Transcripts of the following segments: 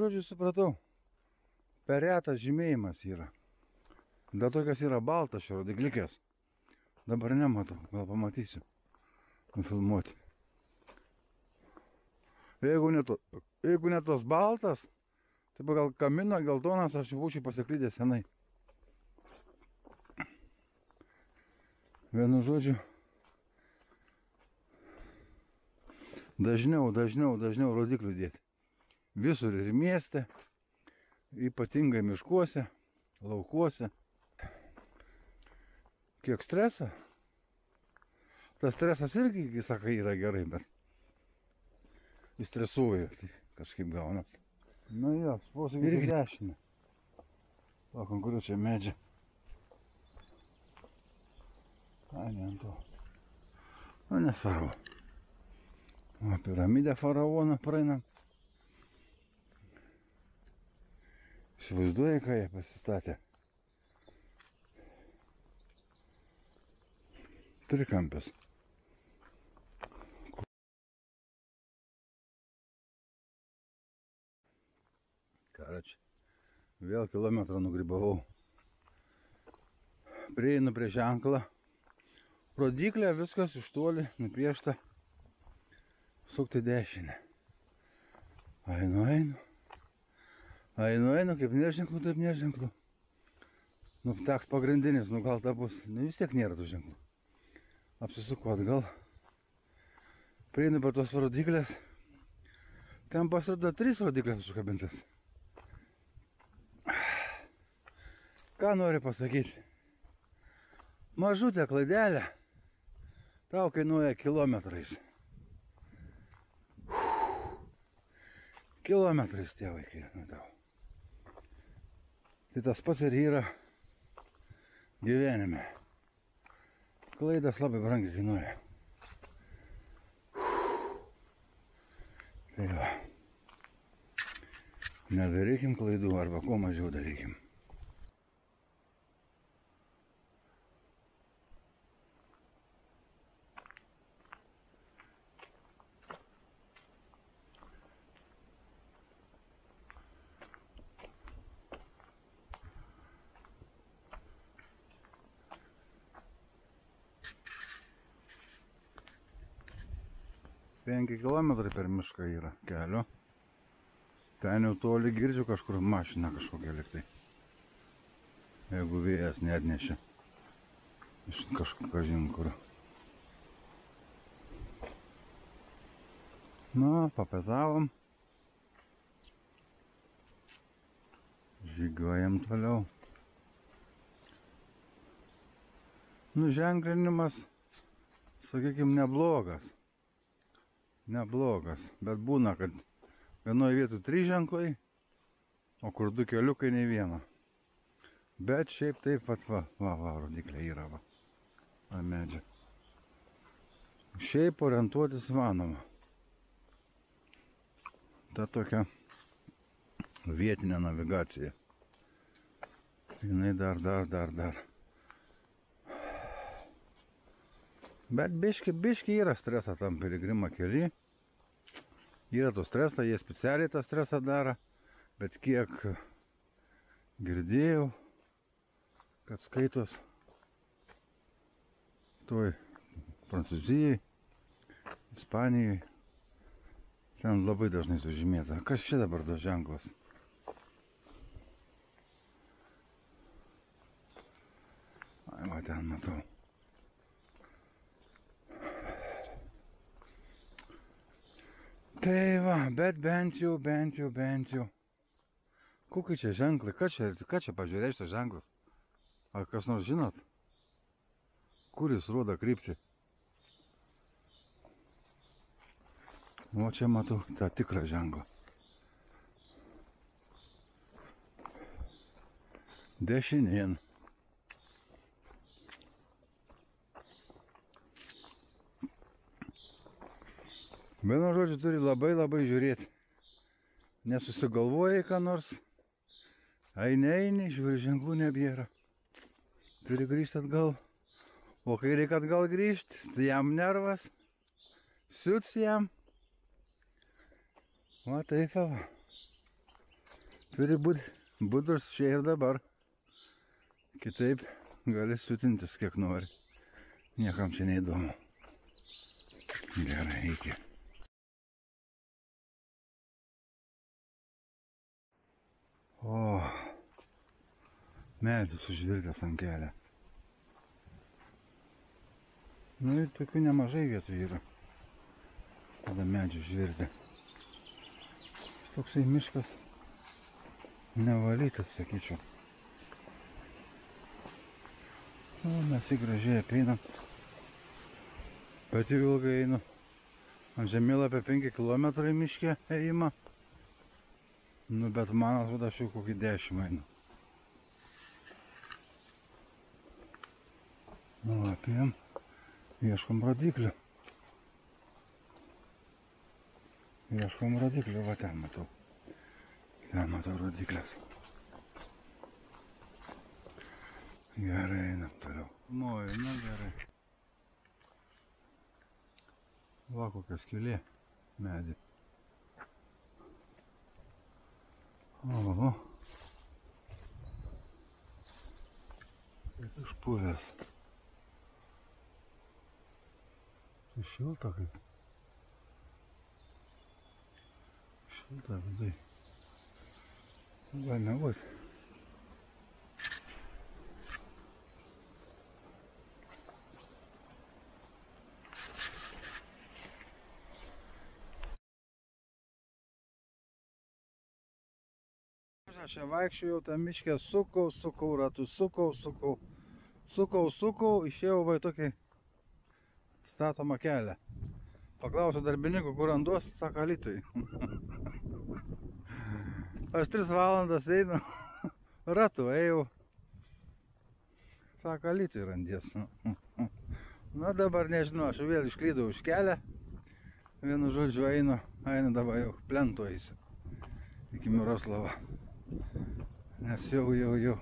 žodžiu, supratau. Per retas žymėjimas yra. Dėl tokios yra baltas šio rodiklikės. Dabar nematau, gal pamatysiu. Nufilmuoti. Jeigu ne tos baltas, tai gal kamino geltonas aš būčiau pasiklydęs senai. Vienu žodžiu, dažniau rodiklių dėti. Visur ir mieste, ypatingai miškuose, laukuose. Kiek streso? Tas stresas irgi, kai sakai, yra gerai, bet jis stresuoja, tai kažkaip gaunas. Nu jo, posūkis į dešinę. Lakom, kuriuo čia medžia. Ai, ne ant to. Nu, nesvarbu. O, piramidę faraoną praeinam. Įsivaizduoji, ką jie pasistatė. Trikampis. Karačiai. Vėl kilometrą nugrybavau. Prieinu prie ženklą. Rodyklė, viskas iš toli nupiešta. Sukti dešinę. Einu, kaip neženklų, taip neženklų. Nu, teks pagrindinis, nu gal ta bus. Nu, vis tiek nėra tų ženklų. Apsisuku atgal. Prieinu per tos rodyklės. Ten pasirodo 3 rodyklės užkabintas. Ką nori pasakyti? Mažutė klaidelė tau kainuoja kilometrais. Kilometrais tie vaikai tau. Tai tas pats ir yra gyvenime. Klaidas labai brangiai kainuoja. Tai va. Nedarykim klaidų arba kuo mažiau darykim. Penki kilometrai per mišką yra kelio. Ten jau toli girdžiu kažkur mašiną kažkokią liktai. Jeigu vėjas neatnešė. Iš kažin kur. Na, papietavom. Žygiuojam toliau. Nu, ženklinimas, sakykim, neblogas. Neblogas, bet būna, kad vienoje vietoje 3 ženklai, o kur 2 keliukai nei vieno. Bet šiaip taip, va, rodiklė yra, va, medžia. Šiaip orientuotis įmanoma. Ta tokia vietinė navigacija. Jinai dar. Bet biški yra stresą tam piligrimo kely. Yra to stresą, jie specialiai tą stresą daro. Bet kiek girdėjau, kad skaitos toj Prancūzijai, Ispanijai, ten labai dažnai sužymėta. Kas čia dabar tas ženklas? Ai, va, ten matau. Tai va, bet bent jau. Kokie čia ženklai? Ką čia pažiūrėjai šitas ženklas? Ar kas nors žinot? Kur jis rodo kryptį? O čia matau tą tikrą ženklą. Dešinėn. Vienu žodžiu, turi labai žiūrėti. Nesusigalvojai ką nors. Eini, žiūri, ženklų nebėra. Turi grįžti atgal. O kai reikia atgal grįžti, tai jam nervas. Siuts jam. Va taip va. Turi būti budrus čia ir dabar. Kitaip gali sutintis kiek nori. Niekam čia neįdomu. Gerai, iki. O, medis užvirtęs ant kelio. Nu ir tokių nemažai vietų yra. Tada medžių užvirtę. Toksai miškas nevalytas, sakyčiau. Nu, mes į gražiai apeinam. Pati ilgai einu. Ant žemėlapio 5 km į miškę ėjimą. Nu, bet man atrodo, aš jau kokį 10 einu. Nu, apėjom. Ieškom rodiklių. Ieškom rodiklių, va ten matau. Ten matau rodiklės. Gerai, einam toliau. Oi, na gerai. Va kokia skylė medį. Oho. Kaip išpuvęs. Tai šilta kaip. Šilta vidai. Gal nebus. Aš čia vaikščiojau tą miškę, sukau ratus, sukau, išėjau va į tokį statomą kelią. Paklausiau darbininkų, kur randuos, sako Alytui. Aš 3 valandas einu, ratu ėjau, sako Alytui randies. Na dabar nežinau, aš vėl išklydau iš kelią, vienu žodžiu einu dabar jau plento eisiu iki Miroslavo. Nes jau.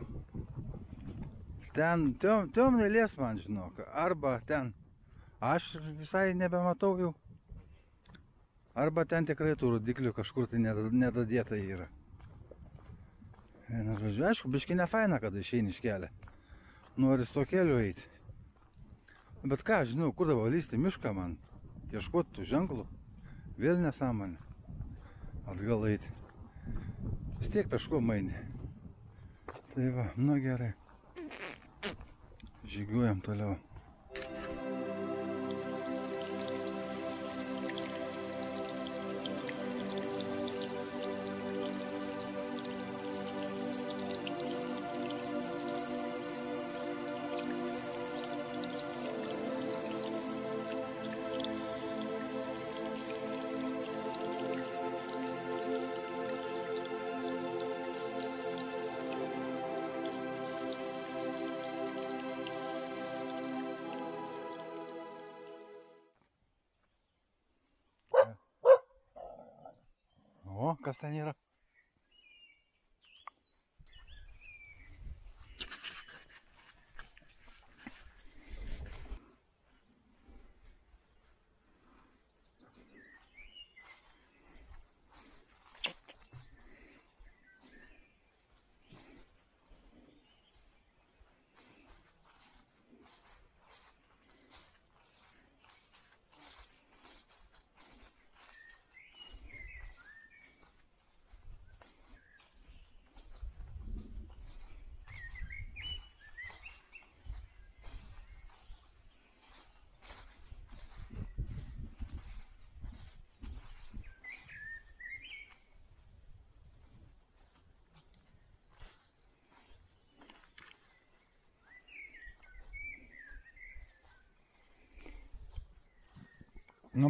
Ten tiom nelės man, žinok, arba ten aš visai nebematau jau, arba ten tikrai tų rodiklių kažkur tai nedadėta yra. Vienu žodžiu, aišku, biški ne faina, kad išeini iš kelią. Noris to keliu eiti. Bet ką, žinau, kur dabar lysti mišką man, ieškoti tų ženklų, vėl nesąmonė, atgal eiti. Vis tiek peškom eini. Tai va, nu gerai. Žygiuojam toliau. O, kas ten yra? Nu,